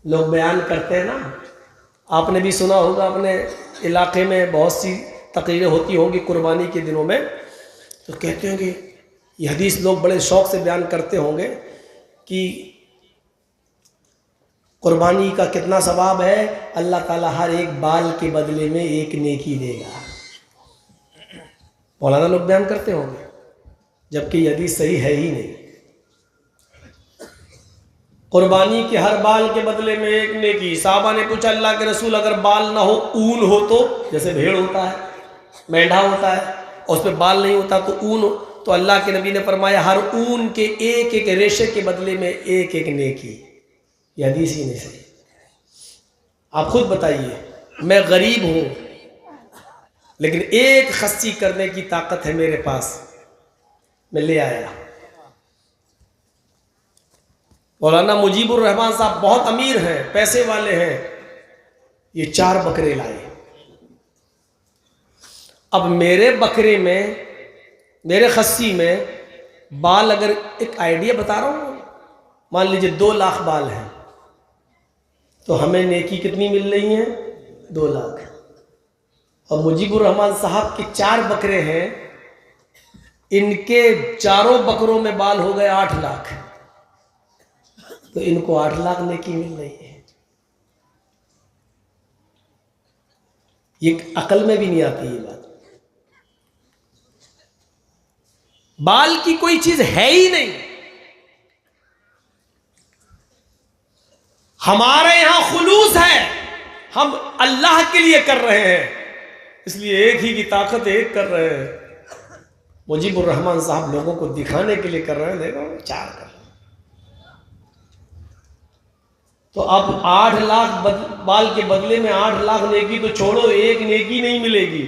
लोग बयान करते हैं ना, आपने भी सुना होगा, अपने इलाके में बहुत सी तकरीरें होती होंगी कुर्बानी के दिनों में, तो कहते होंगे ये हदीस लोग बड़े शौक़ से बयान करते होंगे कि कुर्बानी का कितना सवाब है, अल्लाह ताला हर एक बाल के बदले में एक नेकी देगा। मौलाना लोग बयान करते होंगे, जबकि ये हदीस सही है ही नहीं। कुर्बानी के हर बाल के बदले में एक नेकी। साहबा ने पूछा अल्लाह के रसूल अगर बाल ना हो, ऊन हो तो, जैसे भेड़ होता है, मेंढा होता है और उस पर बाल नहीं होता तो ऊन हो, तो अल्लाह के नबी ने फरमाया हर ऊन के एक एक रेशे के बदले में एक एक नेकी। यह हदीस ही नहीं सही। आप खुद बताइए, मैं गरीब हूं लेकिन एक खस्सी करने की ताकत है मेरे पास, मैं ले आया। मौलाना मुजीबुर रहमान साहब बहुत अमीर हैं, पैसे वाले हैं, ये 4 बकरे लाए। अब मेरे बकरे में, मेरे खस्सी में बाल, अगर एक आइडिया बता रहा हूं, मान लीजिए 2 लाख बाल हैं, तो हमें नेकी कितनी मिल रही है? 2 लाख। और मुजीबुर रहमान साहब के 4 बकरे हैं, इनके चारों बकरों में बाल हो गए 8 लाख, तो इनको 8 लाख नेकी मिल रही है। ये अकल में भी नहीं आती ये बात। बाल की कोई चीज है ही नहीं। हमारे यहां खुलूस है, हम अल्लाह के लिए कर रहे हैं, इसलिए एक ही की ताकत एक कर रहे हैं। मुजीबुर रहमान साहब लोगों को दिखाने के लिए कर रहे हैं, देखो 4 कर रहे हैं। तो अब 8 लाख बाल के बदले में 8 लाख नेकी तो छोड़ो, एक नेकी नहीं मिलेगी,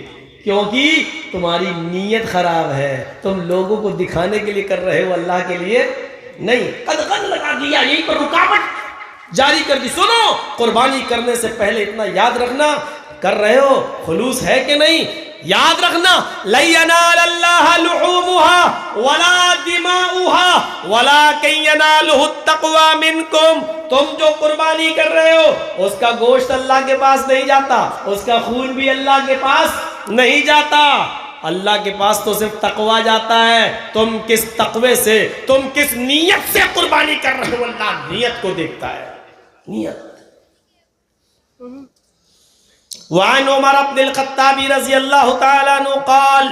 क्योंकि तुम्हारी नीयत खराब है। तुम लोगों को दिखाने के लिए कर रहे हो, अल्लाह के लिए नहीं। कद लगा दिया, यहीं पर रुकावट जारी कर दी। सुनो, कुर्बानी करने से पहले इतना याद रखना, कर रहे हो खुलूस है कि नहीं, याद रखना। लयनाल अल्लाह लुहूमुहा वला दिमाउहा वलाकिन यनालुहु तक़वा मिनकुम। तुम जो कुर्बानी कर रहे हो उसका गोश्त अल्लाह के पास नहीं जाता, उसका खून भी अल्लाह के पास नहीं जाता, अल्लाह के पास तो सिर्फ तकवा जाता है। तुम किस तकवे से, तुम किस नीयत से कुर्बानी कर रहे हो, अल्लाह नीयत को देखता है। नीयत। वअन उमर इब्न अल-खत्ताब रज़ियल्लाहु तआला अन्हु क़ाल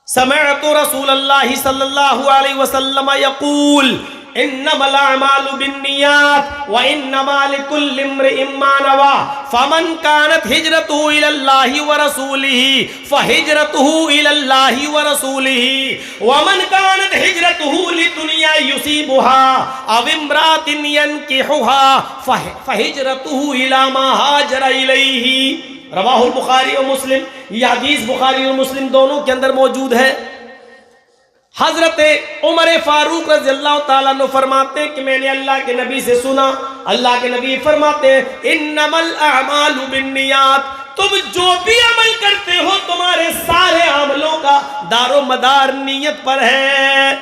समिअतु रसूलल्लाह सल्लल्लाहु अलैहि वसल्लम यक़ूल इन्नमल अअमालु बिन्नियात व इन्नमा लिकुल्लि इम्रिइन मा नवा फमन कानत हिजरतुहु इलल्लाहि व रसूलिही फहिजरतुहु इलल्लाहि व रसूलिही व मन कानत हिजरतुहु लिदुनिया युसीबुहा अव इम्रातिन यनकिहुहा फहिजरतुहु इला मा हाजरा इलैहि। रवाहुल बुखारी व मुस्लिम। यह हदीस बुखारी और मुस्लिम दोनों के अंदर मौजूद है। हजरत उमर फारूक रज़ियल्लाहु ताला अन्हु फरमाते हैं कि मैंने अल्लाह के नबी से सुना, अल्लाह के नबी फरमाते हैं इन्नमल अअमालु बिन्नियात। तुम जो भी अमल करते हो, तुम्हारे सारे अमलों का दारो मदार नीयत पर है।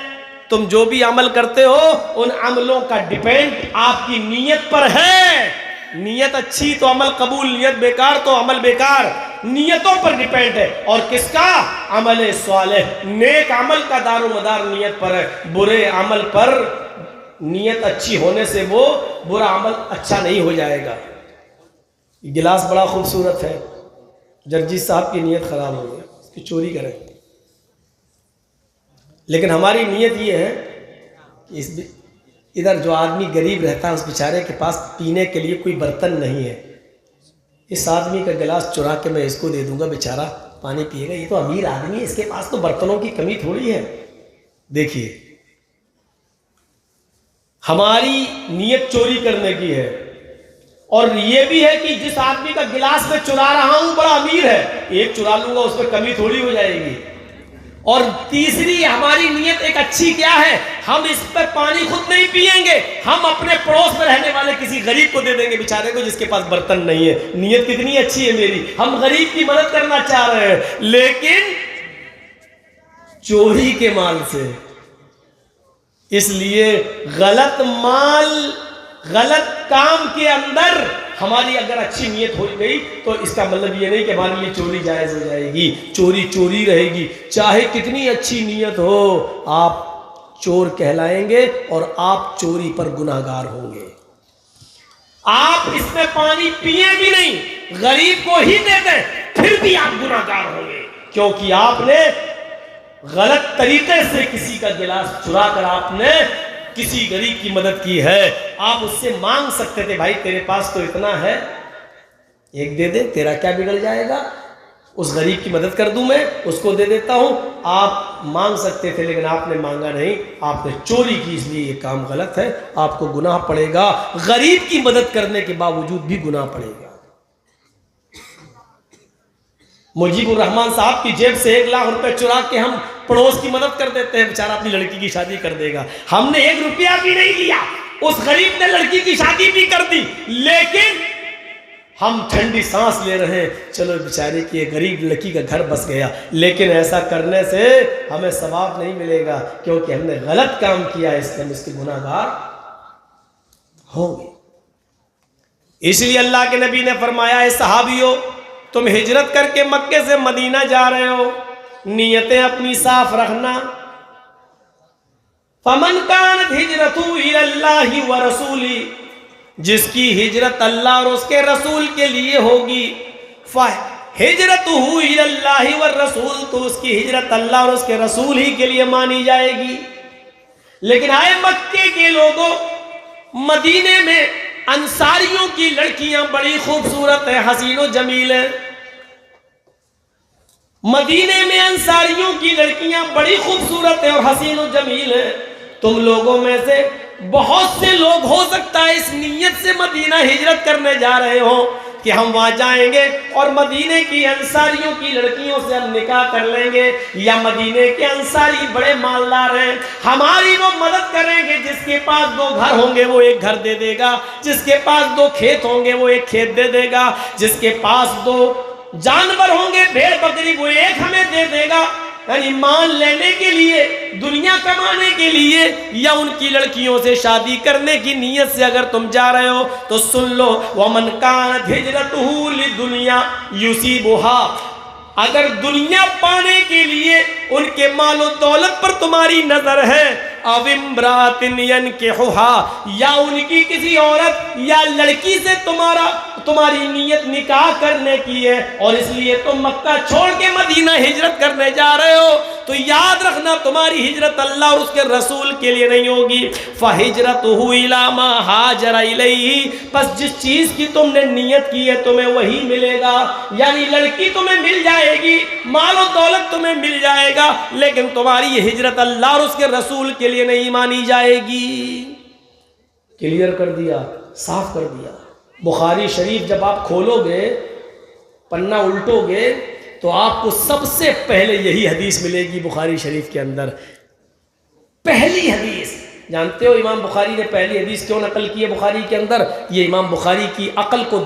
तुम जो भी अमल करते हो, उन अमलों का डिपेंड आपकी नीयत पर है। नीयत अच्छी तो अमल कबूल, नीयत बेकार तो अमल बेकार। नियतों पर डिपेंड है। और किसका? अमल स्वालेह, नेक अमल का दारो मदार नीयत पर है। बुरे अमल पर नीयत अच्छी होने से वो बुरा अमल अच्छा नहीं हो जाएगा। गिलास बड़ा खूबसूरत है, जर्जी साहब की नीयत खराब हो गई, इसकी चोरी करें। लेकिन हमारी नीयत ये है कि इधर जो आदमी गरीब रहता है, उस बेचारे के पास पीने के लिए कोई बर्तन नहीं है, इस आदमी का गिलास चुरा के मैं इसको दे दूंगा, बेचारा पानी पिएगा। ये तो अमीर आदमी है, इसके पास तो बर्तनों की कमी थोड़ी है। देखिए, हमारी नीयत चोरी करने की है। और ये भी है कि जिस आदमी का गिलास मैं चुरा रहा हूं बड़ा अमीर है, एक चुरा लूंगा उसमें कमी थोड़ी हो जाएगी। और तीसरी हमारी नीयत एक अच्छी क्या है, हम इस पर पानी खुद नहीं पिएंगे, हम अपने पड़ोस में रहने वाले किसी गरीब को दे देंगे, बेचारे को जिसके पास बर्तन नहीं है। नीयत कितनी अच्छी है मेरी, हम गरीब की मदद करना चाह रहे हैं, लेकिन चोरी के माल से। इसलिए गलत माल गलत काम के अंदर हमारी अगर अच्छी नीयत हो गई तो इसका मतलब ये नहीं कि हमारे लिए चोरी जायज़ हो जाएगी। चोरी चोरी रहेगी, चाहे कितनी अच्छी नीयत हो, आप चोर कहलाएंगे और आप चोरी पर गुनाहगार होंगे। आप इसमें पानी पिए भी नहीं, गरीब को ही दे दें, फिर भी आप गुनाहगार होंगे, क्योंकि आपने गलत तरीके से किसी का गिलास चुरा कर आपने किसी गरीब की मदद की है। आप उससे मांग सकते थे, भाई तेरे पास तो इतना है, एक दे दे, तेरा क्या बिगड़ जाएगा, उस गरीब की मदद कर दूं मैं, उसको दे देता हूं। आप मांग सकते थे, लेकिन आपने मांगा नहीं, आपने चोरी की, इसलिए ये काम गलत है, आपको गुनाह पड़ेगा। गरीब की मदद करने के बावजूद भी गुनाह पड़ेगा। मुजीबुर रहमान साहब की जेब से 1 लाख रुपए चुरा के हम पड़ोस की मदद कर देते हैं, बेचारा अपनी लड़की की शादी कर देगा। हमने 1 रुपया भी नहीं लिया, उस गरीब ने लड़की की शादी भी कर दी, लेकिन हम ठंडी सांस ले रहे हैं, चलो बेचारे की गरीब लड़की का घर बस गया। लेकिन ऐसा करने से हमें सवाब नहीं मिलेगा, क्योंकि हमने गलत काम किया, इसलिए हम इसके गुनाहगार होंगे। इसलिए अल्लाह के नबी ने फरमाया है, सहाबियों तुम हिजरत करके मक्के से मदीना जा रहे हो, नियतें अपनी साफ रखना। फमन कानत हिजरतु इलल्लाहि व रसूली, जिसकी हिजरत अल्लाह और उसके रसूल के लिए होगी, हिजरतुहु इलल्लाहि व रसूल, तो उसकी हिजरत अल्लाह और उसके रसूल ही के लिए मानी जाएगी। लेकिन आए मक्के के लोगों, मदीने में अंसारियों की लड़कियां बड़ी खूबसूरत है, हसीनो जमील है। मदीने में अंसारियों की लड़कियां बड़ी खूबसूरत है और हसीनो जमील है। तुम लोगों में से बहुत से लोग हो सकता है इस नीयत से मदीना हिजरत करने जा रहे हो कि हम वहां जाएंगे और मदीने की अंसारियों की लड़कियों से हम निकाह कर लेंगे, या मदीने के अंसारी बड़े मालदार हैं, हमारी वो मदद करेंगे। जिसके पास 2 घर होंगे वो 1 घर दे देगा, जिसके पास 2 खेत होंगे वो 1 खेत दे देगा, जिसके पास 2 जानवर होंगे भेड़ बकरी वो 1 हमें दे देगा। यानी मान लेने के लिए, दुनिया कमाने के लिए, या उनकी लड़कियों से शादी करने की नीयत से अगर तुम जा रहे हो तो सुन लो, वमन कानत हिजरतुहु लिदुनिया युसीबुहा, अगर दुनिया पाने के लिए उनके मालो दौलत पर तुम्हारी नजर है, अविम्रातिन यनकिहुहा, या उनकी किसी औरत या लड़की से तुम्हारी नीयत निकाह करने की है, और इसलिए तुम मक्का छोड़ के मदीना हिजरत करने जा रहे हो, तो याद रखना तुम्हारी हिजरत अल्लाह और उसके रसूल के लिए नहीं होगी। फहिजरतुहु इला मा हाजरा इलैहि, बस जिस चीज की तुमने नियत की है तुम्हें वही मिलेगा। यानी लड़की तुम्हें मिल जाएगी, मालो दौलत तुम्हें मिल जाएगा, लेकिन तुम्हारी हिजरत अल्लाह और उसके रसूल के लिए नहीं मानी जाएगी। क्लियर कर दिया, साफ कर दिया। बुखारी शरीफ जब आप खोलोगे, पन्ना उल्टोगे, तो आपको सबसे पहले यही हदीस मिलेगी बुखारी शरीफ के अंदर। पहली हदीस, जानते हो इमाम बुखारी ने पहली हदीस क्यों नकल की है बुखारी के अंदर? ये इमाम बुखारी की अकल को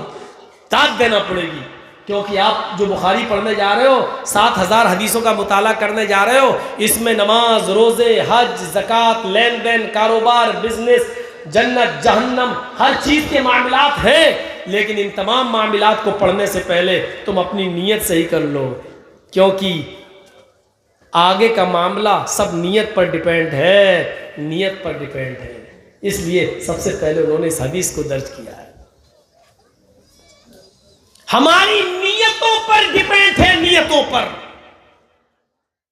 दाद देना पड़ेगी, क्योंकि आप जो बुखारी पढ़ने जा रहे हो, 7000 हदीसों का मुताला करने जा रहे हो, इसमें नमाज, रोज़े, हज, ज़कात, लेन देन, कारोबार, बिजनेस, जन्नत, जहन्नम, हर चीज़ के मामलात हैं। लेकिन इन तमाम मामलात को पढ़ने से पहले तुम अपनी नीयत सही कर लो, क्योंकि आगे का मामला सब नीयत पर डिपेंड है, नीयत पर डिपेंड है। इसलिए सबसे पहले उन्होंने इस हदीस को दर्ज किया है। हमारी नीयतों पर डिपेंड है,